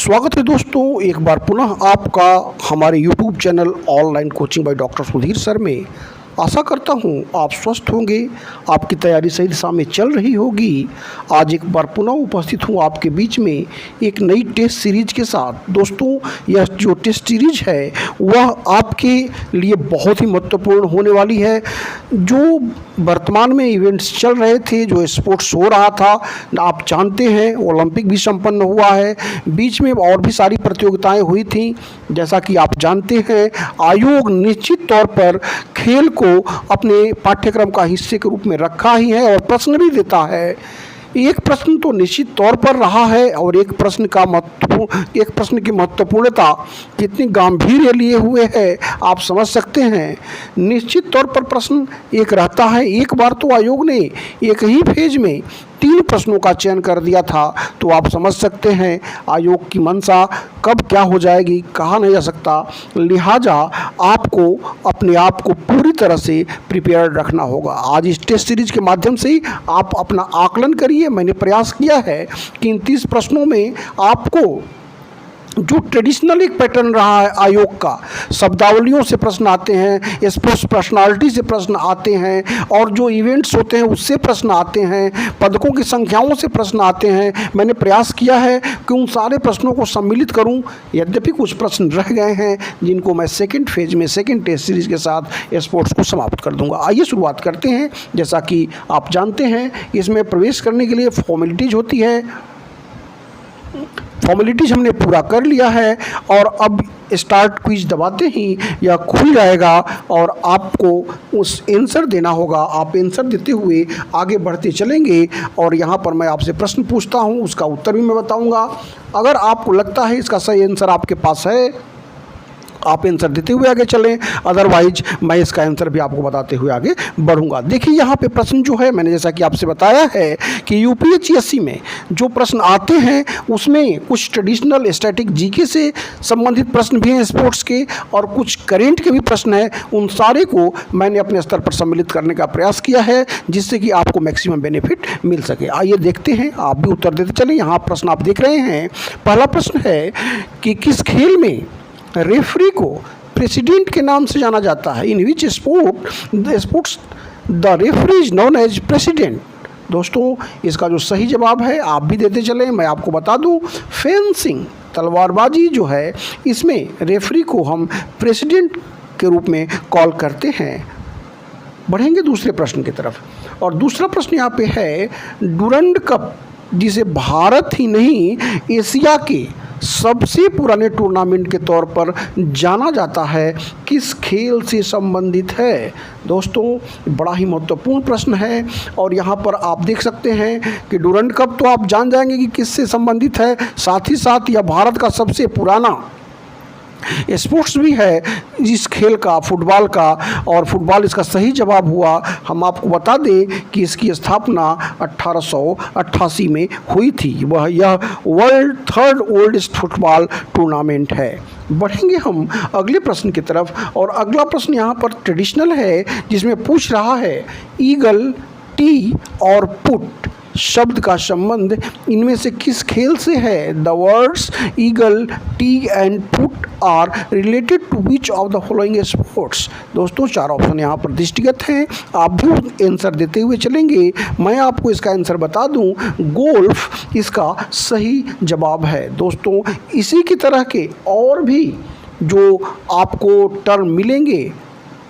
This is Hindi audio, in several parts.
स्वागत है दोस्तों, एक बार पुनः आपका हमारे YouTube channel online coaching by doctor Sudhir sir में। आशा करता हूं आप स्वस्थ होंगे, आपकी तैयारी सही दिशा में चल रही होगी। आज एक बार पुनः उपस्थित हूं आपके बीच में एक नई टेस्ट सीरीज के साथ। दोस्तों, यह जो टेस्ट सीरीज है वह आपके लिए बहुत ही महत्वपूर्ण होने वाली है। जो वर्तमान में इवेंट्स चल रहे थे, जो स्पोर्ट्स हो रहा था, आप जानते हैं ओलंपिक भी संपन्न हुआ है, बीच में और भी सारी प्रतियोगिताएं हुई थी। जैसा कि आप जानते हैं, आयोग निश्चित तौर पर खेल को अपने पाठ्यक्रम का हिस्से के रूप में रखा ही है और प्रश्न भी देता है। एक प्रश्न तो निश्चित तौर पर रहा है और एक प्रश्न की महत्वपूर्णता कितनी गंभीर लिए हुए है आप समझ सकते हैं। निश्चित तौर पर प्रश्न एक रहता है। एक बार तो आयोग ने एक ही फेज में 3 प्रश्नों का चयन कर दिया था, तो आप समझ सकते हैं आयोग की मंशा कब क्या हो जाएगी कहा नहीं जा सकता। लिहाजा आपको अपने आप को पूरी तरह से प्रिपेयर्ड रखना होगा। आज इस टेस्ट सीरीज के माध्यम से ही आप अपना आकलन करिए। मैंने प्रयास किया है कि इन 30 प्रश्नों में आपको जो ट्रेडिशनल एक पैटर्न रहा है आयोग का, शब्दावलियों से प्रश्न आते हैं, स्पोर्ट्स पर्सनालिटी से प्रश्न आते हैं, और जो इवेंट्स होते हैं उससे प्रश्न आते हैं, पदकों की संख्याओं से प्रश्न आते हैं। मैंने प्रयास किया है कि उन सारे प्रश्नों को सम्मिलित करूं। यद्यपि कुछ प्रश्न रह गए हैं जिनको मैं सेकेंड फेज में सेकेंड टेस्ट सीरीज के साथ स्पोर्ट्स को समाप्त कर दूंगा। आइए शुरुआत करते हैं। जैसा कि आप जानते हैं, इसमें प्रवेश करने के लिए फॉर्मेलिटीज होती है। फॉर्मेलिटीज हमने पूरा कर लिया है और अब स्टार्ट क्विज दबाते ही यह खुल जाएगा और आपको उस आंसर देना होगा। आप आंसर देते हुए आगे बढ़ते चलेंगे और यहाँ पर मैं आपसे प्रश्न पूछता हूँ, उसका उत्तर भी मैं बताऊँगा। अगर आपको लगता है इसका सही आंसर आपके पास है, आप आंसर देते हुए आगे चलें, अदरवाइज मैं इसका आंसर भी आपको बताते हुए आगे बढ़ूंगा। देखिए, यहाँ पे प्रश्न जो है, मैंने जैसा कि आपसे बताया है कि यूपीएससी में जो प्रश्न आते हैं उसमें कुछ ट्रेडिशनल स्टैटिक जीके से संबंधित प्रश्न भी हैं स्पोर्ट्स के, और कुछ करेंट के भी प्रश्न हैं। उन सारे को मैंने अपने स्तर पर सम्मिलित करने का प्रयास किया है जिससे कि आपको मैक्सिमम बेनिफिट मिल सके। आइए देखते हैं, आप भी उत्तर देते चलें। यहाँ प्रश्न आप देख रहे हैं। पहला प्रश्न है कि किस खेल में रेफरी को प्रेसिडेंट के नाम से जाना जाता है? In which sports the referee is known as president? दोस्तों, इसका जो सही जवाब है, आप भी देते चलें, मैं आपको बता दूं, फेंसिंग, तलवारबाजी जो है, इसमें रेफरी को हम प्रेसिडेंट के रूप में कॉल करते हैं। बढ़ेंगे दूसरे प्रश्न की तरफ, और दूसरा प्रश्न यहाँ पे है, डुरंड कप, जिसे भारत ही नहीं एशिया के सबसे पुराने टूर्नामेंट के तौर पर जाना जाता है, किस खेल से संबंधित है? दोस्तों, बड़ा ही महत्वपूर्ण प्रश्न है और यहाँ पर आप देख सकते हैं कि डुरंड कप तो आप जान जाएंगे कि किससे संबंधित है, साथ ही साथ यह भारत का सबसे पुराना स्पोर्ट्स भी है इस खेल का, फुटबॉल का, और फुटबॉल इसका सही जवाब हुआ। हम आपको बता दें कि इसकी स्थापना 1888 में हुई थी। यह world 3rd oldest football tournament है। बढ़ेंगे हम अगले प्रश्न की तरफ, और अगला प्रश्न यहाँ पर ट्रेडिशनल है जिसमें पूछ रहा है, ईगल, टी और पुट शब्द का संबंध इनमें से किस खेल से है? The words eagle, tee and putt are related to which of the following sports? दोस्तों, 4 ऑप्शन यहाँ पर दृष्टिगत हैं, आप भी आंसर देते हुए चलेंगे। मैं आपको इसका आंसर बता दूं, गोल्फ इसका सही जवाब है। दोस्तों, इसी की तरह के और भी जो आपको टर्म मिलेंगे,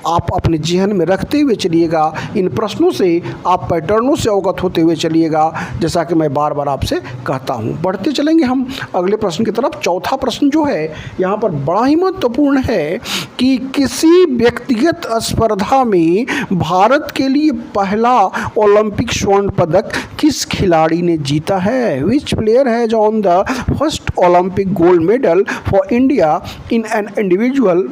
आप अपने जहन में रखते हुए चलिएगा। इन प्रश्नों से आप पैटर्नों से अवगत होते हुए चलिएगा, जैसा कि मैं बार बार आपसे कहता हूँ। बढ़ते चलेंगे हम अगले प्रश्न की तरफ। चौथा प्रश्न जो है यहाँ पर बड़ा ही महत्वपूर्ण है कि किसी व्यक्तिगत स्पर्धा में भारत के लिए पहला ओलंपिक स्वर्ण पदक किस खिलाड़ी ने जीता है? विच player has on the first Olympic gold medal for India in an individual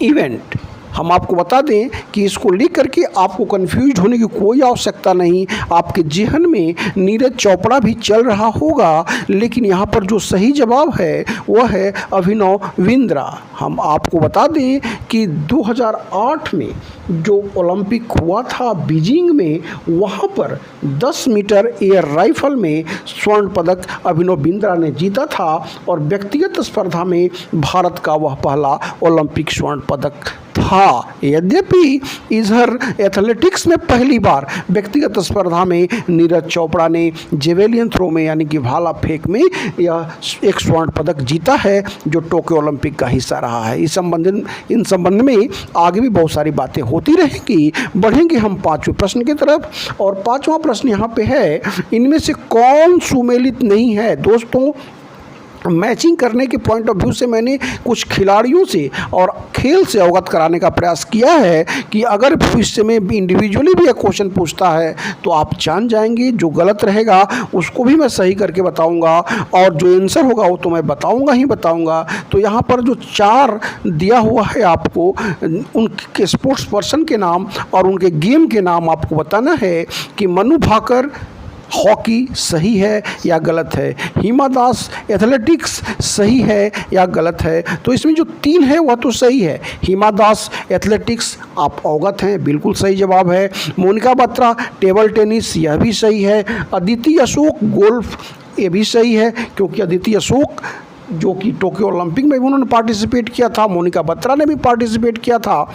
event? हम आपको बता दें कि इसको लेकर के आपको कंफ्यूज होने की कोई आवश्यकता नहीं। आपके जहन में नीरज चोपड़ा भी चल रहा होगा, लेकिन यहाँ पर जो सही जवाब है वह है अभिनव बिंद्रा। हम आपको बता दें कि 2008 में जो ओलंपिक हुआ था बीजिंग में, वहाँ पर 10 मीटर एयर राइफल में स्वर्ण पदक अभिनव बिंद्रा ने जीता था और व्यक्तिगत स्पर्धा में भारत का वह पहला ओलंपिक स्वर्ण पदक था। यद्यपि इधर एथलेटिक्स में पहली बार व्यक्तिगत स्पर्धा में नीरज चोपड़ा ने जेवेलियन थ्रो में यानी कि भाला फेंक में यह एक स्वर्ण पदक जीता है, जो टोक्यो ओलंपिक का हिस्सा रहा है। इन संबंध में आगे भी बहुत सारी बातें होती रहेंगी। बढ़ेंगे हम पांचवें प्रश्न की तरफ, और पांचवा प्रश्न यहाँ पे है, इनमें से कौन सुमेलित नहीं है। दोस्तों, मैचिंग करने के पॉइंट ऑफ व्यू से मैंने कुछ खिलाड़ियों से और खेल से अवगत कराने का प्रयास किया है कि अगर भविष्य में इंडिविजुअली भी एक क्वेश्चन पूछता है तो आप जान जाएंगे। जो गलत रहेगा उसको भी मैं सही करके बताऊंगा, और जो आंसर होगा वो तो मैं बताऊंगा ही बताऊंगा। तो यहाँ पर जो 4 दिया हुआ है आपको, उनके स्पोर्ट्स पर्सन के नाम और उनके गेम के नाम आपको बताना है कि मनु भाकर हॉकी सही है या गलत है, हिमा दास एथलेटिक्स सही है या गलत है। तो इसमें जो 3 है वह तो सही है। हिमा दास एथलेटिक्स आप अवगत हैं, बिल्कुल सही जवाब है। मोनिका बत्रा टेबल टेनिस, यह भी सही है। अदिति अशोक गोल्फ, ये भी सही है, क्योंकि अदिति अशोक जो कि टोक्यो ओलंपिक में भी उन्होंने पार्टिसिपेट किया था, मोनिका बत्रा ने भी पार्टिसिपेट किया था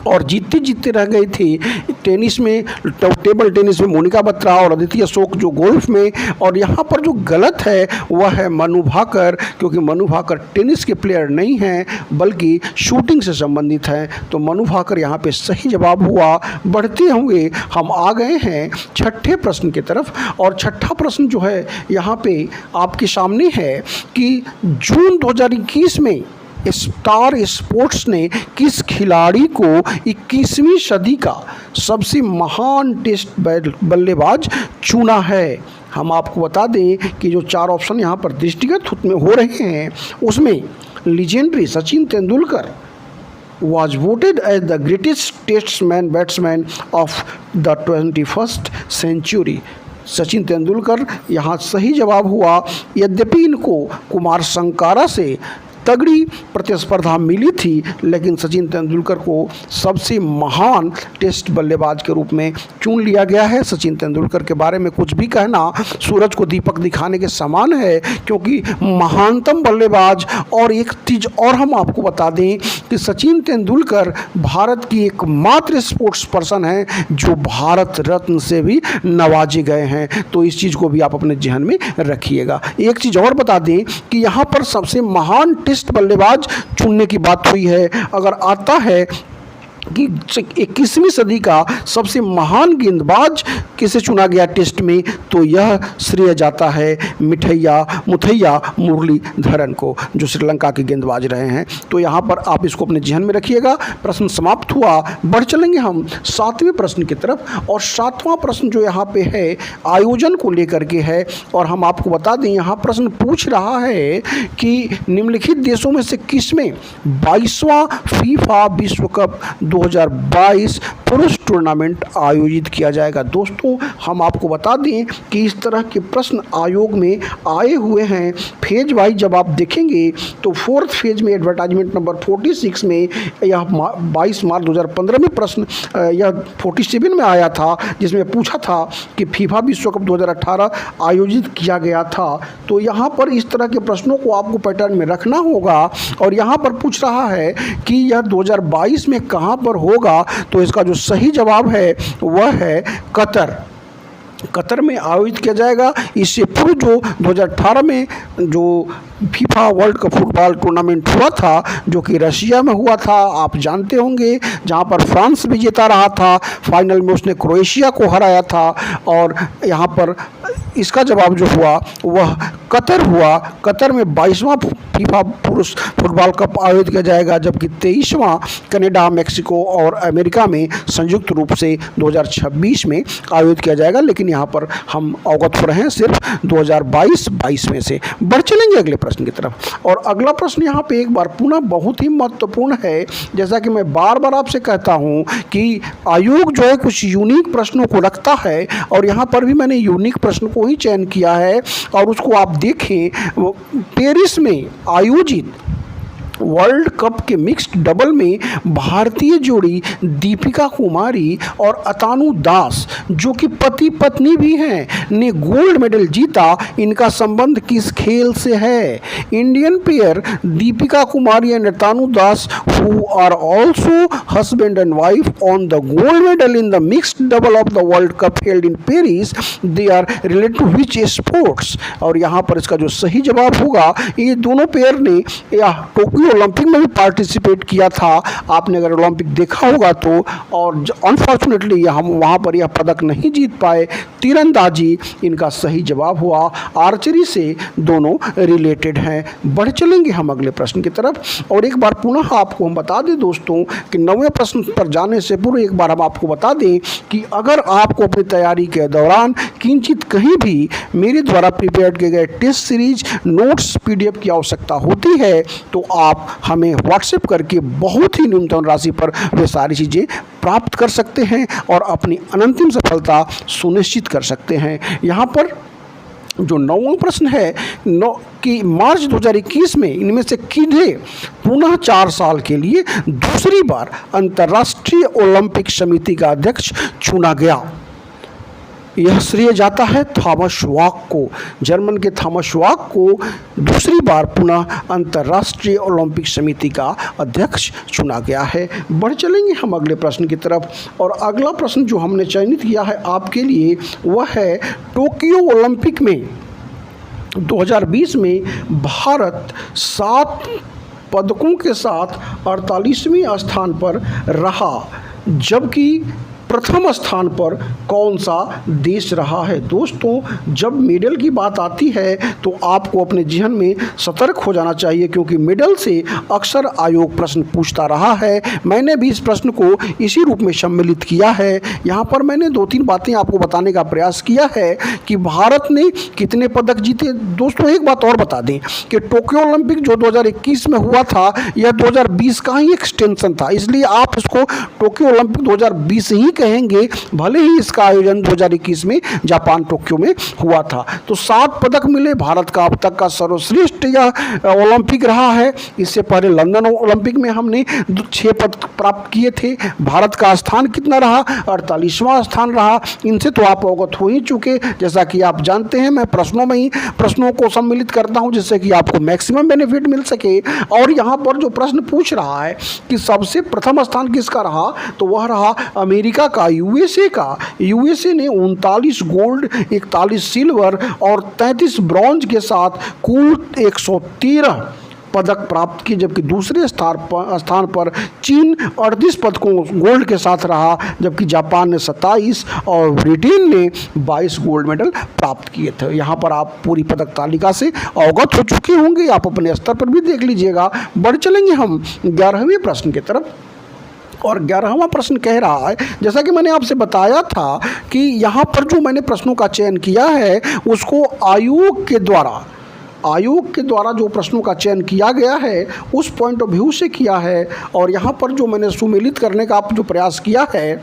और जीतते जीतते रह गई थी टेनिस में, टेबल टेनिस में मोनिका बत्रा और अदिति अशोक जो गोल्फ में। और यहाँ पर जो गलत है वह है मनु भाकर, क्योंकि मनु भाकर टेनिस के प्लेयर नहीं हैं बल्कि शूटिंग से संबंधित हैं। तो मनु भाकर यहाँ पे सही जवाब हुआ। बढ़ते हुए हम आ गए हैं छठे प्रश्न की तरफ, और छठा प्रश्न जो है यहाँ पे आपके सामने है कि जून 2021 में स्टार स्पोर्ट्स ने किस खिलाड़ी को 21वीं सदी का सबसे महान टेस्ट बल्लेबाज चुना है। हम आपको बता दें कि जो 4 ऑप्शन यहाँ पर दृष्टिगत हो रहे हैं, उसमें legendary Sachin Tendulkar was voted as the greatest batsman of the 21st century। Sachin Tendulkar यहाँ सही जवाब हुआ। यद्यपि इनको कुमार संकारा से तगड़ी प्रतिस्पर्धा मिली थी, लेकिन सचिन तेंदुलकर को सबसे महान टेस्ट बल्लेबाज के रूप में चुन लिया गया है। सचिन तेंदुलकर के बारे में कुछ भी कहना सूरज को दीपक दिखाने के समान है, क्योंकि महानतम बल्लेबाज। और एक चीज़ और हम आपको बता दें कि सचिन तेंदुलकर भारत की एकमात्र स्पोर्ट्स पर्सन हैं जो भारत रत्न से भी नवाजे गए हैं। तो इस चीज़ को भी आप अपने जहन में रखिएगा। एक चीज़ और बता दें कि यहाँ पर सबसे महान टेस्ट बल्लेबाज चुनने की बात हुई है। अगर आता है कि 21वीं सदी का सबसे महान गेंदबाज किसे चुना गया टेस्ट में, तो यह श्रेय जाता है मुथैया मुरलीधरन को, जो श्रीलंका के गेंदबाज रहे हैं। तो यहाँ पर आप इसको अपने जहन में रखिएगा। प्रश्न समाप्त हुआ। बढ़ चलेंगे हम 7वें प्रश्न की तरफ, और 7वां प्रश्न जो यहाँ पे है आयोजन को लेकर के है। और हम आपको बता दें, यहाँ प्रश्न पूछ रहा है कि निम्नलिखित देशों में से किसमें 22वां फीफा विश्व कप 2022 पुरुष टूर्नामेंट आयोजित किया जाएगा। दोस्तों, हम आपको बता दें कि इस तरह के प्रश्न आयोग में आए हुए हैं। फेज वाइज जब आप देखेंगे तो 4th फेज में एडवर्टाइजमेंट नंबर 46 में यह 22 मार्च 2015 में प्रश्न यह 47 में आया था, जिसमें पूछा था कि फीफा विश्व कप 2018 आयोजित किया गया था। तो यहाँ पर इस तरह के प्रश्नों को आपको पैटर्न में रखना होगा। और यहाँ पर पूछ रहा है कि यह 2022 में कहाँ पर होगा, तो इसका जो सही जवाब है वह है कतर में आयोजित किया जाएगा। इससे पूर्व जो 2018 में जो FIFA world cup football tournament हुआ था, जो कि रशिया में हुआ था, आप जानते होंगे, जहां पर फ्रांस विजेता रहा था। फाइनल में उसने क्रोएशिया को हराया था। और यहाँ पर इसका जवाब जो हुआ वह कतर हुआ। कतर में 22वां फीफा पुरुष फुटबॉल कप आयोजित किया जाएगा, जबकि 23वां कनाडा, मेक्सिको और अमेरिका में संयुक्त रूप से 2026 में आयोजित किया जाएगा। लेकिन यहाँ पर हम अवगत हो रहे हैं सिर्फ 2022 में से। बढ़ चलेंगे अगले प्रश्न की तरफ। और अगला प्रश्न यहाँ पे एक बार पुनः बहुत ही महत्वपूर्ण है। जैसा कि मैं बार बार आपसे कहता हूँ कि आयोग जो है कुछ यूनिक प्रश्नों को रखता है, और यहाँ पर भी मैंने यूनिक प्रश्न को ही चयन किया है। और उसको आप देखें, पेरिस में आयोजित वर्ल्ड कप के मिक्स्ड डबल में भारतीय जोड़ी दीपिका कुमारी और अतानु दास, जो कि पति पत्नी भी हैं, ने गोल्ड मेडल जीता। इनका संबंध किस खेल से है? Indian pair Deepika Kumari and Atanu Das, who are also husband and wife on the gold medal in the mixed double of the world cup held in Paris, they are related to which sports? और यहाँ पर इसका जो सही जवाब होगा, ये दोनों पेयर ने टोक्यो ओलंपिक में भी पार्टिसिपेट किया था। आपने अगर ओलंपिक देखा होगा तो, और अनफॉर्चुनेटली हम वहाँ पर यह पदक नहीं जीत पाए। तीरंदाजी इनका सही जवाब हुआ। आर्चरी से दोनों रिलेटेड हैं। बढ़ चलेंगे हम अगले प्रश्न की तरफ। और एक बार पुनः आपको हम बता दें दोस्तों कि 9वें प्रश्न पर जाने से पूर्व एक बार हम आपको बता दें कि अगर आपको अपनी तैयारी के दौरान किंचित कहीं भी मेरे द्वारा प्रिपेयर किए गए टेस्ट सीरीज नोट्स PDF की आवश्यकता होती है, तो आप हमें व्हाट्सएप करके बहुत ही न्यूनतम राशि पर वे सारी चीज़ें प्राप्त कर सकते हैं और अपनी अनंतिम सफलता सुनिश्चित कर सकते हैं। यहाँ पर जो 9वां प्रश्न है कि मार्च 2021 में इनमें से किन्हें पुनः 4 साल के लिए दूसरी बार अंतर्राष्ट्रीय ओलंपिक समिति का अध्यक्ष चुना गया? यह श्रेय जाता है थॉमस वाक को। जर्मन के थॉमस वाक को दूसरी बार पुनः अंतर्राष्ट्रीय ओलंपिक समिति का अध्यक्ष चुना गया है। बढ़ चलेंगे हम अगले प्रश्न की तरफ। और अगला प्रश्न जो हमने चयनित किया है आपके लिए वह है, टोक्यो ओलंपिक में 2020 में भारत 7 पदकों के साथ 48वें स्थान पर रहा, जबकि प्रथम स्थान पर कौन सा देश रहा है? दोस्तों, जब मेडल की बात आती है तो आपको अपने जीवन में सतर्क हो जाना चाहिए, क्योंकि मेडल से अक्सर आयोग प्रश्न पूछता रहा है। मैंने भी इस प्रश्न को इसी रूप में सम्मिलित किया है। यहाँ पर मैंने 2-3 बातें आपको बताने का प्रयास किया है कि भारत ने कितने पदक जीते। दोस्तों, एक बात और बता दें कि टोक्यो ओलंपिक जो 2021 में हुआ था, यह 2020 का ही एक्सटेंशन था, इसलिए आप इसको टोक्यो ओलंपिक 2020 ही कहेंगे, भले ही इसका आयोजन 2021 में जापान टोक्यो में हुआ था। तो 7 पदक मिले। भारत का अब तक का सर्वश्रेष्ठ यह ओलंपिक रहा है। इससे पहले लंदन ओलंपिक में हमने 6 पदक प्राप्त किए थे। भारत का स्थान कितना रहा? 48वां स्थान रहा। इनसे तो आप अवगत हो ही चुके। जैसा कि आप जानते हैं, मैं प्रश्नों में ही प्रश्नों को सम्मिलित करता हूं, जिससे कि आपको मैक्सिमम बेनिफिट मिल सके। और यहाँ पर जो प्रश्न पूछ रहा है कि सबसे प्रथम स्थान किसका रहा, तो वह रहा अमेरिका का, यूएसए का। यूएसए ने 39 गोल्ड, 41 सिल्वर और 33 ब्रॉन्ज के साथ कुल 113 पदक प्राप्त किए, जबकि दूसरे स्थान पर चीन 38 पदकों गोल्ड के साथ रहा, जबकि जापान ने 27 और ब्रिटेन ने 22 गोल्ड मेडल प्राप्त किए थे। यहाँ पर आप पूरी पदक तालिका से अवगत हो चुके होंगे, आप अपने स्तर पर भी देख लीजिएगा। बढ़ चलेंगे हम 11वें प्रश्न की तरफ। और 11वां प्रश्न कह रहा है, जैसा कि मैंने आपसे बताया था कि यहाँ पर जो मैंने प्रश्नों का चयन किया है उसको आयोग के द्वारा जो प्रश्नों का चयन किया गया है उस पॉइंट ऑफ व्यू से किया है। और यहाँ पर जो मैंने सुमेलित करने का जो प्रयास किया है,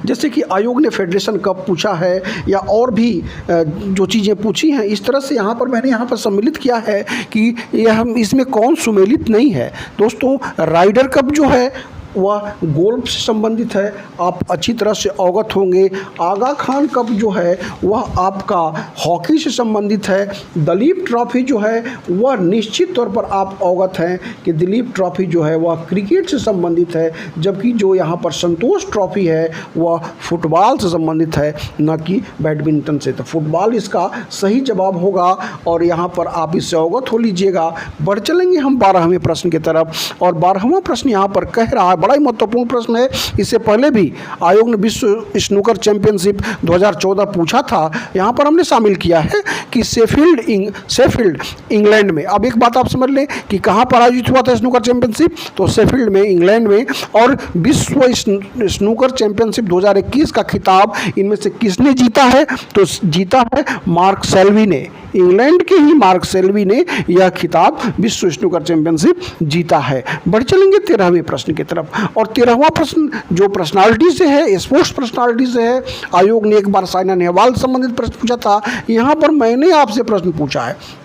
जैसे कि आयोग ने फेडरेशन कप पूछा है या और भी जो चीज़ें पूछी हैं, इस तरह से मैंने यहाँ पर सम्मिलित किया है कि यह इसमें कौन सुमेलित नहीं है। दोस्तों, राइडर कप जो है वह गोल्फ से संबंधित है, आप अच्छी तरह से अवगत होंगे। आगा खान कप जो है वह आपका हॉकी से संबंधित है। दलीप ट्रॉफी जो है वह निश्चित तौर पर आप अवगत हैं कि दिलीप ट्रॉफी जो है वह क्रिकेट से संबंधित है, जबकि जो यहाँ पर संतोष ट्रॉफी है वह फुटबॉल से संबंधित है, न कि बैडमिंटन से। तो फुटबॉल इसका सही जवाब होगा और यहाँ पर आप इससे अवगत हो लीजिएगा। बढ़ चलेंगे हम 12वें प्रश्न की तरफ। और 12वां प्रश्न यहाँ पर कह रहा है बड़ा ही महत्वपूर्ण प्रश्न है। इससे पहले भी आयोग ने विश्व स्नूकर चैंपियनशिप 2014 पूछा था, यहाँ पर हमने शामिल किया है कि शेफील्ड इंग्लैंड में। अब एक बात आप समझ लें कि कहाँ पर आयोजित हुआ था स्नूकर चैंपियनशिप, तो शेफील्ड में, इंग्लैंड में। और विश्व स्नूकर चैंपियनशिप 2021 का खिताब इनमें से किसने जीता है, तो जीता है मार्क सेल्वी ने। इंग्लैंड के ही मार्क सेल्वी ने यह खिताब विश्व स्नूकर चैंपियनशिप जीता है। बढ़ चलेंगे 13वें प्रश्न की तरफ। और 13वां प्रश्न जो पर्सनालिटी से है, स्पोर्ट्स पर्सनालिटी से है। आयोग ने एक बार साइना नेहवाल संबंधित प्रश्न पूछा था, यहाँ पर मैंने आपसे प्रश्न पूछा है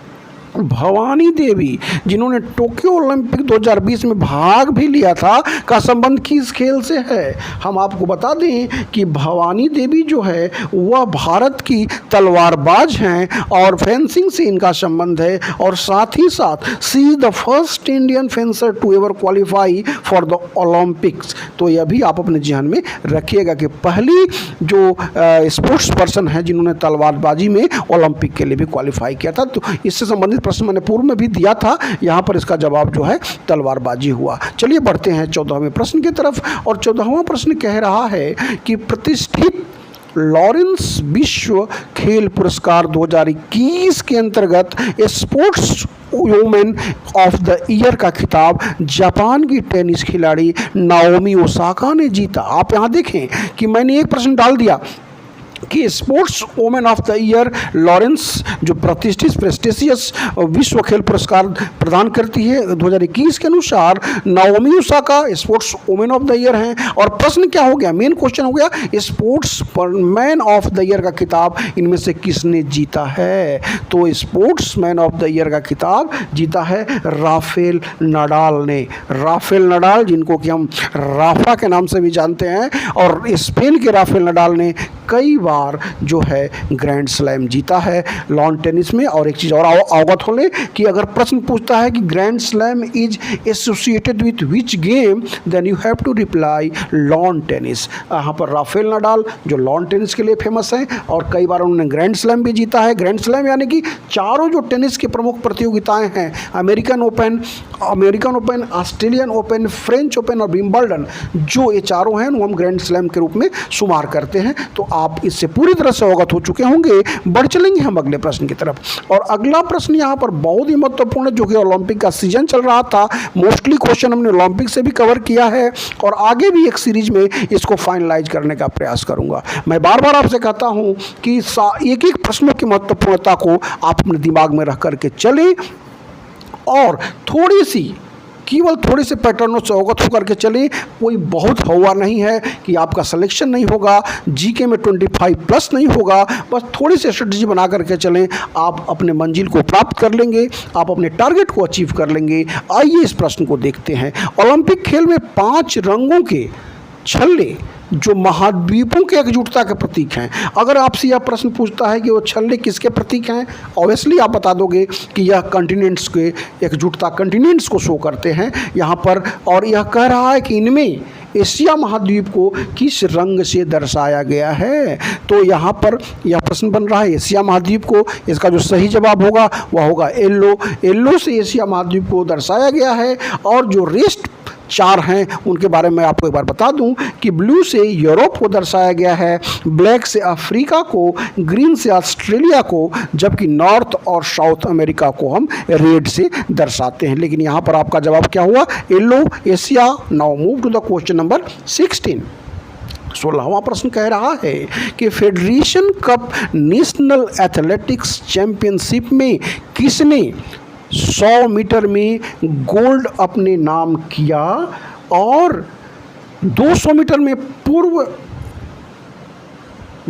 भवानी देवी जिन्होंने टोक्यो ओलंपिक 2020 में भाग भी लिया था का संबंध किस खेल से है। हम आपको बता दें कि भवानी देवी जो है वह भारत की तलवारबाज हैं और फेंसिंग से इनका संबंध है। और साथ ही साथ she is the first Indian fencer to ever qualify for the Olympics. तो यह भी आप अपने ध्यान में रखिएगा कि पहली जो स्पोर्ट्स पर्सन है जिन्होंने तलवारबाजी में ओलंपिक के लिए भी क्वालिफाई किया था। तो इससे संबंधित प्रश्न मैंने पूर्व में भी दिया था, यहाँ पर इसका जवाब जो है तलवारबाजी हुआ। चलिए बढ़ते हैं 14वें प्रश्न की तरफ। और 14वां प्रश्न कह रहा है कि प्रतिष्ठित लॉरेंस विश्व खेल पुरस्कार 2021 के अंतर्गत sports women of the year का खिताब जापान की टेनिस खिलाड़ी नाओमी ओसाका ने जीता। आप यहाँ देखें कि मैंने एक प्रश्न डाल दिया कि sports women of the year Lawrence जो प्रेस्टिजियस विश्व खेल पुरस्कार प्रदान करती है 2021 के अनुसार Naomi Osaka sports women of the year हैं। और प्रश्न क्या हो गया, मेन क्वेश्चन हो गया sports man of the year का खिताब इनमें से किसने जीता है। तो sports man of the year का खिताब जीता है राफेल नडाल ने। राफेल नडाल जिनको कि हम राफा के नाम से भी जानते हैं, और स्पेन के राफेल नडाल ने कई बार जो है ग्रैंड स्लैम जीता है लॉन टेनिस में। और एक चीज़ और अवगत हो ले कि अगर प्रश्न पूछता है कि grand slam is associated with which game, then you have to reply lawn tennis. यहाँ पर राफेल नडाल जो लॉन टेनिस के लिए फेमस है और कई बार उन्होंने ग्रैंड स्लैम भी जीता है। ग्रैंड स्लैम यानी कि चारों जो टेनिस की प्रमुख प्रतियोगिताएं हैं, American open, Australian open, French open और विंबलडन, जो ये चारों हैं हम ग्रैंड स्लैम के रूप में शुमार करते हैं। तो आप इससे पूरी तरह से अवगत हो चुके होंगे। बढ़ चलेंगे हम अगले प्रश्न की तरफ। और अगला प्रश्न यहाँ पर बहुत ही महत्वपूर्ण है, जो कि ओलंपिक का सीजन चल रहा था। मोस्टली क्वेश्चन हमने ओलंपिक से भी कवर किया है और आगे भी एक सीरीज में इसको फाइनलाइज करने का प्रयास करूंगा। मैं बार बार आपसे कहता हूं कि एक एक प्रश्नों की महत्वपूर्णता को आप अपने दिमाग में रख करके चलें और केवल थोड़े से पैटर्नों से अवगत होकर के चले। कोई बहुत हुआ नहीं है कि आपका सिलेक्शन नहीं होगा, जीके में 25+ नहीं होगा, बस थोड़ी सी स्ट्रेटजी बना करके चलें, आप अपने मंजिल को प्राप्त कर लेंगे, आप अपने टारगेट को अचीव कर लेंगे। आइए इस प्रश्न को देखते हैं। ओलंपिक खेल में 5 रंगों के छल्ले जो महाद्वीपों के एकजुटता के प्रतीक हैं। अगर आपसे यह प्रश्न पूछता है कि वो छल्ले किसके प्रतीक हैं, ऑब्वियसली आप बता दोगे कि यह कॉन्टिनेंट्स के एकजुटता, कॉन्टिनेंट्स को शो करते हैं यहाँ पर। और यह कह रहा है कि इनमें एशिया महाद्वीप को किस रंग से दर्शाया गया है। तो यहाँ पर यह प्रश्न बन रहा है एशिया महाद्वीप को। इसका जो सही जवाब होगा वह होगा येलो से एशिया महाद्वीप को दर्शाया गया है। और जो रेस्ट 4 हैं उनके बारे में आपको एक बार बता दूं कि ब्लू से यूरोप को दर्शाया गया है, ब्लैक से अफ्रीका को, ग्रीन से ऑस्ट्रेलिया को, जबकि नॉर्थ और साउथ अमेरिका को हम रेड से दर्शाते हैं। लेकिन यहाँ पर आपका जवाब क्या हुआ, yellow Asia. Now move to the question number 16। 16वां प्रश्न कह रहा है कि federation cup national athletics championship में किसने 100 मीटर में गोल्ड अपने नाम किया और 200 मीटर में पूर्व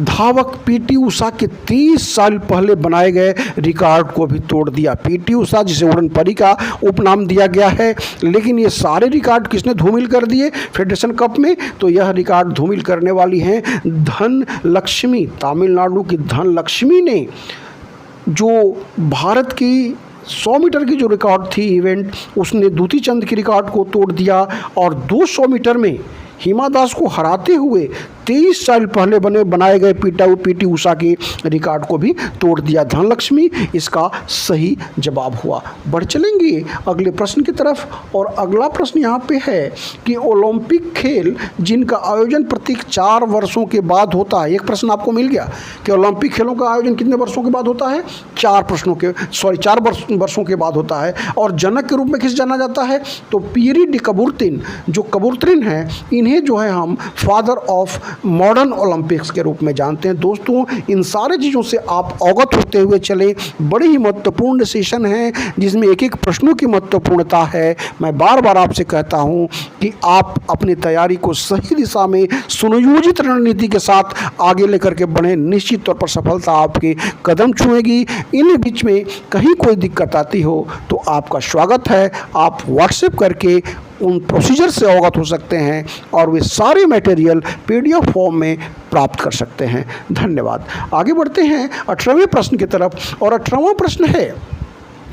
धावक पीटी उषा के 30 साल पहले बनाए गए रिकॉर्ड को भी तोड़ दिया। पीटी उषा जिसे उड़न परी का उपनाम दिया गया है, लेकिन ये सारे रिकॉर्ड किसने धूमिल कर दिए फेडरेशन कप में, तो यह रिकॉर्ड धूमिल करने वाली हैं धन लक्ष्मी। तमिलनाडु की धन लक्ष्मी ने जो भारत की 100 मीटर की जो रिकॉर्ड थी इवेंट, उसने दूती चंद की रिकॉर्ड को तोड़ दिया और 200 मीटर में हिमा दास को हराते हुए 23 साल पहले बनाए गए पीटी उषा के रिकॉर्ड को भी तोड़ दिया। धनलक्ष्मी इसका सही जवाब हुआ। बढ़ चलेंगे अगले प्रश्न की तरफ और अगला प्रश्न यहाँ पे है कि ओलंपिक खेल जिनका आयोजन प्रत्येक 4 वर्षों के बाद होता है। एक प्रश्न आपको मिल गया कि ओलंपिक खेलों का आयोजन कितने वर्षों के बाद होता है? 4 वर्षों के बाद होता है। और जनक के रूप में किस जाना जाता है? तो पीरी डी कबूरतिन, जो कबूरतिन हैं, इन्हें जो है हम फादर ऑफ मॉडर्न ओलंपिक्स के रूप में जानते हैं। दोस्तों, इन सारे चीज़ों से आप अवगत होते हुए चले। बड़े ही महत्वपूर्ण सेशन है जिसमें एक एक प्रश्नों की महत्वपूर्णता है। मैं बार बार आपसे कहता हूं कि आप अपनी तैयारी को सही दिशा में सुनियोजित रणनीति के साथ आगे लेकर के बढ़ें। निश्चित तौर पर सफलता आपके कदम छुएगी। इन बीच में कहीं कोई दिक्कत आती हो तो आपका स्वागत है। आप व्हाट्सएप करके उन प्रोसीजर से अवगत हो सकते हैं और वे सारे मटेरियल PDF फॉर्म में प्राप्त कर सकते हैं। धन्यवाद। आगे बढ़ते हैं 18वें प्रश्न की तरफ और 18वां प्रश्न है,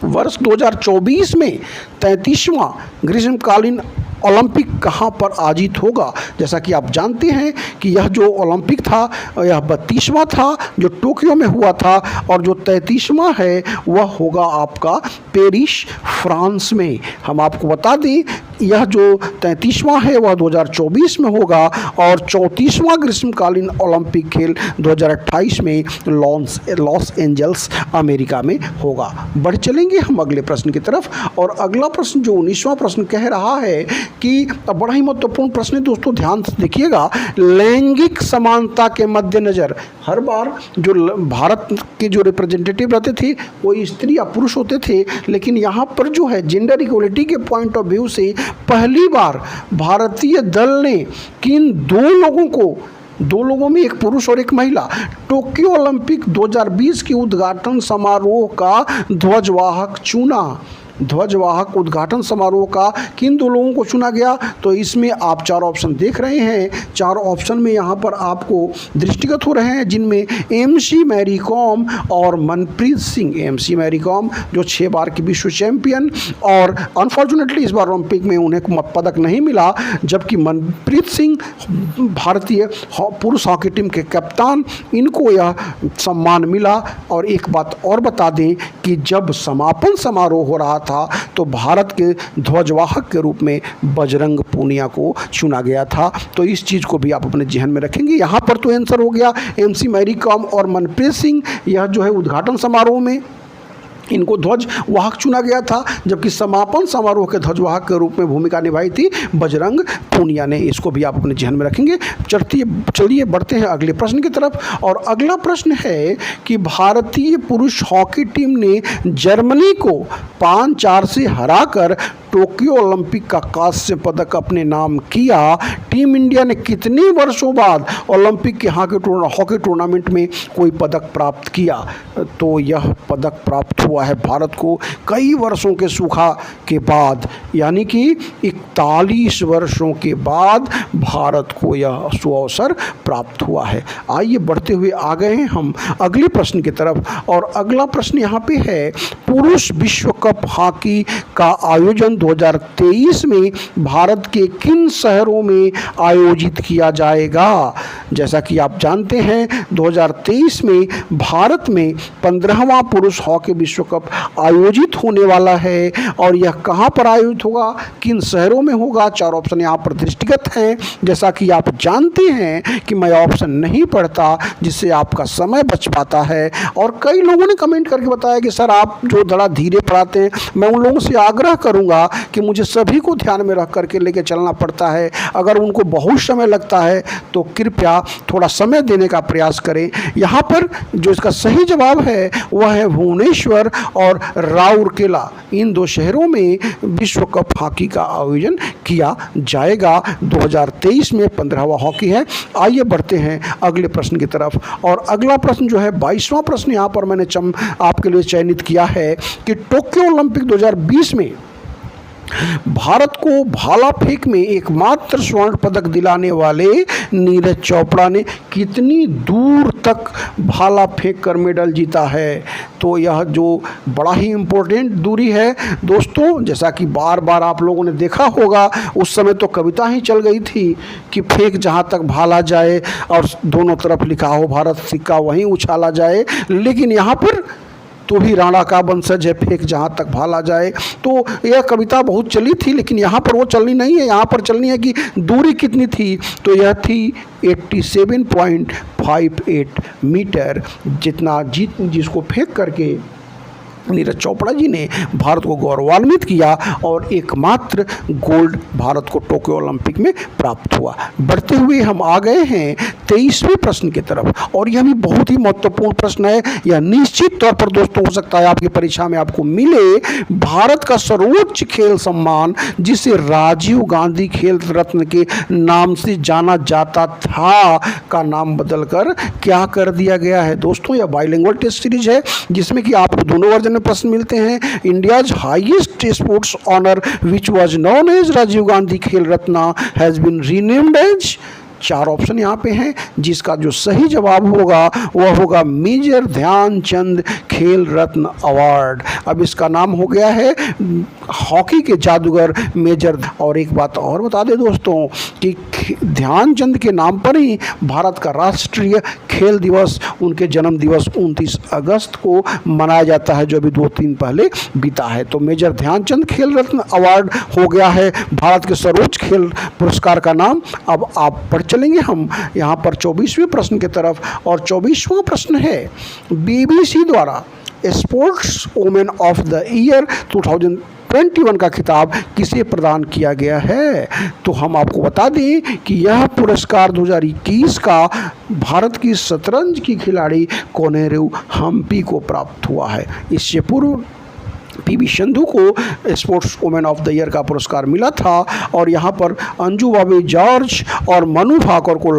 वर्ष 2024 में 33वां ग्रीष्मकालीन ओलंपिक कहाँ पर आयोजित होगा? जैसा कि आप जानते हैं कि यह जो ओलंपिक था यह 32वां था जो टोक्यो में हुआ था और जो 33वां है वह होगा आपका पेरिस, फ्रांस में। हम आपको बता दें यह जो 33वां है वह 2024 में होगा और 34वां ग्रीष्मकालीन ओलंपिक खेल 2028 में लॉस एंजल्स अमेरिका में होगा। बढ़ चलेंगे हम अगले प्रश्न की तरफ और अगला प्रश्न जो 19वां प्रश्न कह रहा है कि बड़ा ही महत्वपूर्ण प्रश्न है दोस्तों, ध्यान से देखिएगा। लैंगिक समानता के मद्देनजर हर बार जो भारत के जो रिप्रेजेंटेटिव रहते थे वो स्त्री या पुरुष होते थे, लेकिन यहाँ पर जो है जेंडर इक्वलिटी के पॉइंट ऑफ व्यू से पहली बार भारतीय दल ने किन 2 लोगों में, एक पुरुष और एक महिला, टोक्यो ओलंपिक 2020 के उद्घाटन समारोह का ध्वजवाहक चुना। ध्वजवाहक उद्घाटन समारोह का किन 2 लोगों को चुना गया? तो इसमें आप 4 ऑप्शन देख रहे हैं। 4 ऑप्शन में यहाँ पर आपको दृष्टिगत हो रहे हैं जिनमें MC मैरी कॉम और मनप्रीत सिंह। MC मैरी कॉम जो 6 बार की विश्व चैंपियन और अनफॉर्चुनेटली इस बार ओलंपिक में उन्हें पदक नहीं मिला, जबकि मनप्रीत सिंह भारतीय पुरुष हॉकी टीम के कप्तान, इनको यह सम्मान मिला। और एक बात और बता दें कि जब समापन समारोह हो रहा था तो भारत के ध्वजवाहक के रूप में बजरंग पूनिया को चुना गया था। तो इस चीज़ को भी आप अपने जहन में रखेंगे। यहाँ पर तो आंसर हो गया MC मैरी कॉम और मनप्रीत सिंह, यह जो है उद्घाटन समारोह में इनको ध्वजवाहक चुना गया था, जबकि समापन समारोह के ध्वजवाहक के रूप में भूमिका निभाई थी बजरंग पूनिया ने। इसको भी आप अपने ध्यान में रखेंगे। चलिए बढ़ते हैं अगले प्रश्न की तरफ और अगला प्रश्न है कि भारतीय पुरुष हॉकी टीम ने जर्मनी को 5-4 से हराकर टोक्यो ओलंपिक का कांस्य पदक अपने नाम किया। टीम इंडिया ने कितने वर्षों बाद ओलंपिक के हॉकी टूर्नामेंट में कोई पदक प्राप्त किया? तो यह पदक प्राप्त हुआ है भारत को कई वर्षों के सूखा के बाद, यानी कि 41 वर्षों के बाद भारत को यह सुअवसर प्राप्त हुआ है। आइए बढ़ते हुए आ गए हैं हम अगले प्रश्न की तरफ और अगला प्रश्न यहाँ पे है, पुरुष विश्व कप हॉकी का आयोजन 2023 में भारत के किन शहरों में आयोजित किया जाएगा? जैसा कि आप जानते हैं 2023 में भारत में 15वां पुरुष हॉकी विश्व कप आयोजित होने वाला है और यह कहां पर आयोजित होगा, किन शहरों में होगा? 4 ऑप्शन यहां पर दृष्टिगत हैं। जैसा कि आप जानते हैं कि मैं ऑप्शन नहीं पढ़ता जिससे आपका समय बच पाता है। और कई लोगों ने कमेंट करके बताया कि सर आप जो थोड़ा धीरे पढ़ाते हैं। मैं उन लोगों से आग्रह करूंगा कि मुझे सभी को ध्यान में रख करके लेके चलना पड़ता है। अगर उनको बहुत समय लगता है तो कृपया थोड़ा समय देने का प्रयास करें। यहाँ पर जो इसका सही जवाब है वह है भुवनेश्वर और राउरकेला। इन 2 शहरों में विश्व कप हॉकी का आयोजन किया जाएगा। 2023 में 15वां हॉकी है। आइए बढ़ते हैं अगले प्रश्न की तरफ और अगला प्रश्न जो है 22वां प्रश्न यहाँ पर मैंने आपके लिए चयनित किया है कि टोक्यो ओलंपिक 2020 में भारत को भाला फेंक में एकमात्र स्वर्ण पदक दिलाने वाले नीरज चोपड़ा ने कितनी दूर तक भाला फेंक कर मेडल जीता है। तो यह जो बड़ा ही इम्पोर्टेंट दूरी है दोस्तों, जैसा कि बार बार आप लोगों ने देखा होगा, उस समय तो कविता ही चल गई थी कि फेंक जहाँ तक भाला जाए और दोनों तरफ लिखा हो भारत सिक्का वहीं उछाला जाए। लेकिन यहाँ पर तो भी राणा का वंशज है, फेंक जहाँ तक भाला जाए। तो यह कविता बहुत चली थी, लेकिन यहाँ पर वो चलनी नहीं है, यहाँ पर चलनी है कि दूरी कितनी थी। तो यह थी 87.58 मीटर, जितना जिसको फेंक करके नीरज चोपड़ा जी ने भारत को गौरवान्वित किया और एकमात्र गोल्ड भारत को टोक्यो ओलंपिक में प्राप्त हुआ। बढ़ते हुए हम आ गए हैं 23वें प्रश्न की तरफ, और यह भी बहुत ही महत्वपूर्ण प्रश्न है। यह निश्चित तौर पर दोस्तों हो सकता है आपकी परीक्षा में आपको मिले। भारत का सर्वोच्च खेल सम्मान, जिसे राजीव गांधी खेल रत्न के नाम से जाना जाता था, का नाम बदलकर क्या कर दिया गया है। दोस्तों यह बाइलिंगुअल टेस्ट सीरीज है, जिसमें कि आपको दोनों वर्जन में प्रश्न मिलते हैं। India's highest sports honour which was known as Rajiv Gandhi Khel Ratna has been renamed as. 4 option यहाँ पे हैं, जिसका जो सही जवाब होगा वह होगा मेजर ध्यानचंद खेल रत्न अवार्ड। अब इसका नाम हो गया है हॉकी के जादूगर मेजर। और एक बात और बता दें दोस्तों कि ध्यानचंद के नाम पर ही भारत का राष्ट्रीय खेल दिवस, उनके जन्म दिवस 29 अगस्त को मनाया जाता है, जो अभी 2-3 पहले बीता है। तो मेजर ध्यानचंद खेल रत्न अवार्ड हो गया है भारत के सर्वोच्च खेल पुरस्कार का नाम। अब आप पढ़ चलेंगे हम यहाँ पर 24वें प्रश्न की तरफ, और 24वां प्रश्न है बीबीसी द्वारा sports women of the year 2021 का खिताब किसे प्रदान किया गया है। तो हम आपको बता दें कि यह पुरस्कार 2021 का भारत की शतरंज की खिलाड़ी कोनेरू हम्पी को प्राप्त हुआ है। इससे पूर्व पीवी संधू को sports women of the year का पुरस्कार मिला था, और यहाँ पर अंजू बॉबी जॉर्ज और मनु भाकर को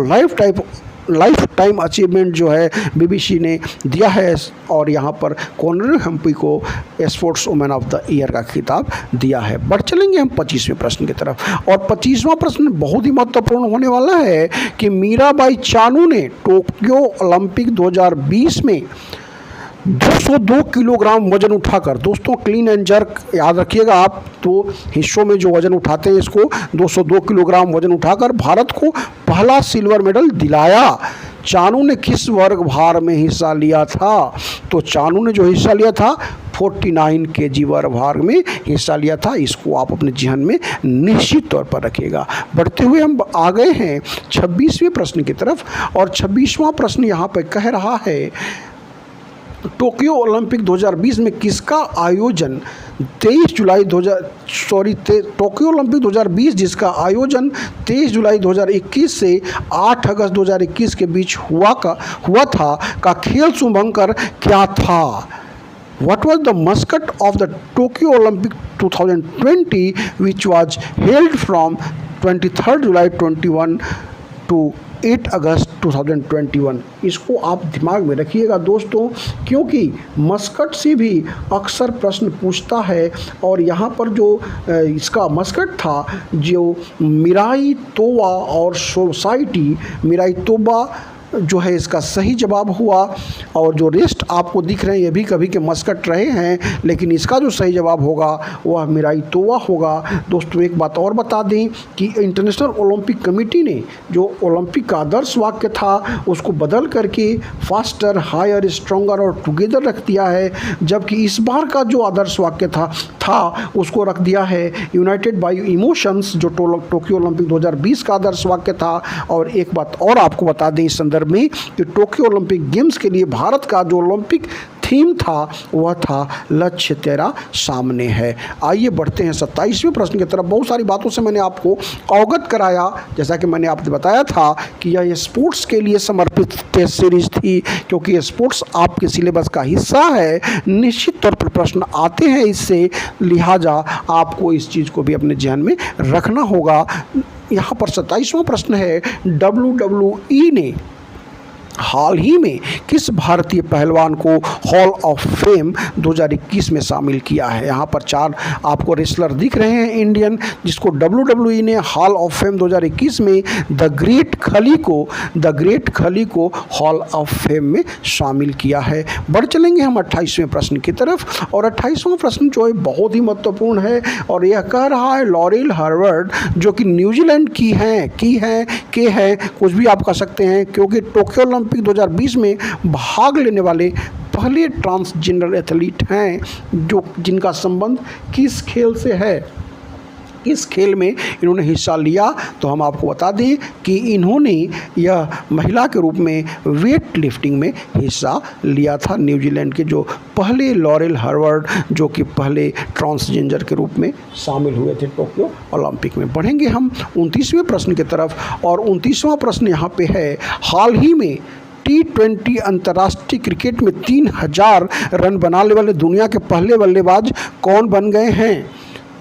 लाइफ टाइम अचीवमेंट जो है बीबीसी ने दिया है, और यहाँ पर कोनेरू हम्पी को sports women of the year का खिताब दिया है। बढ़ चलेंगे हम 25वें प्रश्न की तरफ, और 25वां प्रश्न बहुत ही महत्वपूर्ण होने वाला है कि मीराबाई चानू ने टोक्यो ओलंपिक 2020 में 202 किलोग्राम वजन उठाकर, दोस्तों क्लीन एंड जर्क याद रखिएगा आप, तो हिस्सों में जो वजन उठाते हैं इसको 202 किलोग्राम वजन उठाकर भारत को पहला सिल्वर मेडल दिलाया। चानू ने किस वर्ग भार में हिस्सा लिया था। तो चानू ने जो हिस्सा लिया था 49 kg वर्ग भार में हिस्सा लिया था। इसको आप अपने जहन में निश्चित तौर पर रखिएगा। बढ़ते हुए हम आ गए हैं 26वें प्रश्न की तरफ, और 26वां प्रश्न यहाँ पर कह रहा है टोक्यो ओलंपिक 2020 में किसका आयोजन टोक्यो ओलंपिक 2020 जिसका आयोजन 23 जुलाई 2021 से 8 अगस्त 2021 के बीच हुआ था का खेल शुभंकर क्या था। What was the mascot of the Tokyo Olympic 2020 which was held from 23rd July 21 to 8 अगस्त 2021। इसको आप दिमाग में रखिएगा दोस्तों, क्योंकि मस्कट से भी अक्सर प्रश्न पूछता है। और यहाँ पर जो इसका मस्कट था जो मिराई तोवा और सोसाइटी, मिराई तोबा जो है इसका सही जवाब हुआ, और जो रेस्ट आपको दिख रहे हैं ये भी कभी के मस्कट रहे हैं, लेकिन इसका जो सही जवाब होगा वह मिराई तोवा होगा। दोस्तों एक बात और बता दें कि इंटरनेशनल ओलंपिक कमेटी ने जो ओलंपिक का आदर्श वाक्य था उसको बदल करके फास्टर, हायर, स्ट्रॉन्गर और टुगेदर रख दिया है, जबकि इस बार का जो आदर्श वाक्य था उसको रख दिया है यूनाइटेड बाय इमोशंस, जो टोक्यो ओलंपिक 2020 का आदर्श वाक्य था। और एक बात और आपको बता दें इस संदर्भ में कि टोक्यो ओलंपिक गेम्स के लिए भारत का जो ओलंपिक थीम था वह था लक्ष्य तेरा सामने है। आइए बढ़ते हैं 27वें प्रश्न की तरफ। बहुत सारी बातों से मैंने आपको अवगत कराया, जैसा कि मैंने आपको बताया था कि यह स्पोर्ट्स के लिए समर्पित टेस्ट सीरीज थी, क्योंकि स्पोर्ट्स आपके सिलेबस का हिस्सा है। निश्चित तौर पर प्रश्न आते हैं इससे, लिहाजा आपको इस चीज़ को भी अपने ध्यान में रखना होगा। यहाँ पर 27वां प्रश्न है WWE ने हाल ही में किस भारतीय पहलवान को हॉल ऑफ फेम 2021 में शामिल किया है? यहाँ पर 4 आपको रेसलर दिख रहे हैं इंडियन, जिसको WWE ने हॉल ऑफ फेम 2021 में द ग्रेट खली को हॉल ऑफ फेम में शामिल किया है। बढ़ चलेंगे हम 28वें प्रश्न की तरफ, और 28वां प्रश्न जो है बहुत ही महत्वपूर्ण है, और यह कह रहा है लॉरेल हार्वर्ड जो कि न्यूजीलैंड की है, कुछ भी आप कह सकते हैं, क्योंकि टोक्यो ओलंपिक 2020 में भाग लेने वाले पहले ट्रांसजेंडर एथलीट हैं जिनका संबंध किस खेल से है। इस खेल में इन्होंने हिस्सा लिया, तो हम आपको बता दें कि इन्होंने यह महिला के रूप में वेट लिफ्टिंग में हिस्सा लिया था। न्यूजीलैंड के जो पहले लॉरेल हार्वर्ड जो कि पहले ट्रांसजेंडर के रूप में शामिल हुए थे टोक्यो ओलंपिक में। बढ़ेंगे हम 29वें प्रश्न की तरफ, और 29वां प्रश्न यहाँ पे है, हाल ही में T20 अंतर्राष्ट्रीय क्रिकेट में 3000 रन बनाने वाले दुनिया के पहले बल्लेबाज कौन बन गए हैं?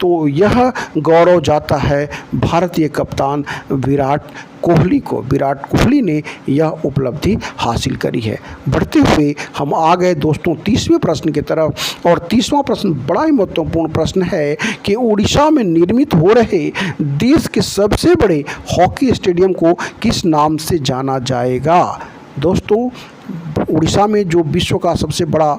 तो यह गौरव जाता है भारतीय कप्तान विराट कोहली को। विराट कोहली ने यह उपलब्धि हासिल करी है। बढ़ते हुए हम आ गए दोस्तों 30वें प्रश्न की तरफ, और 30वां प्रश्न बड़ा ही महत्वपूर्ण प्रश्न है कि उड़ीसा में निर्मित हो रहे देश के सबसे बड़े हॉकी स्टेडियम को किस नाम से जाना जाएगा? दोस्तों, उड़ीसा में जो विश्व का सबसे बड़ा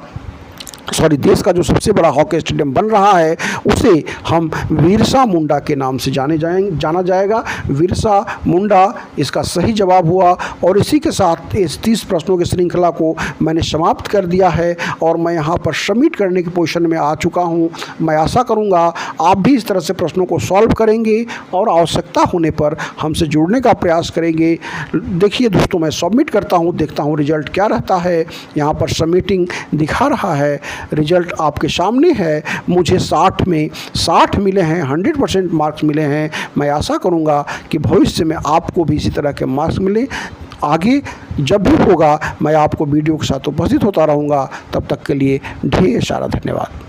देश का जो सबसे बड़ा हॉकी स्टेडियम बन रहा है उसे हम बिरसा मुंडा के नाम से जाना जाएगा। बिरसा मुंडा इसका सही जवाब हुआ, और इसी के साथ इस 30 प्रश्नों की श्रृंखला को मैंने समाप्त कर दिया है, और मैं यहाँ पर सबमिट करने की पोजीशन में आ चुका हूँ। मैं आशा करूँगा आप भी इस तरह से प्रश्नों को सॉल्व करेंगे और आवश्यकता होने पर हमसे जुड़ने का प्रयास करेंगे। देखिए दोस्तों, मैं सबमिट करता हूँ, देखता हूँ रिजल्ट क्या रहता है। यहाँ पर सबमिटिंग दिखा रहा है, रिजल्ट आपके सामने है। मुझे 60 में 60 मिले हैं, 100% मार्क्स मिले हैं। मैं आशा करूंगा कि भविष्य में आपको भी इसी तरह के मार्क्स मिले। आगे जब भी होगा मैं आपको वीडियो के साथ उपस्थित होता रहूँगा। तब तक के लिए ढेर सारा धन्यवाद।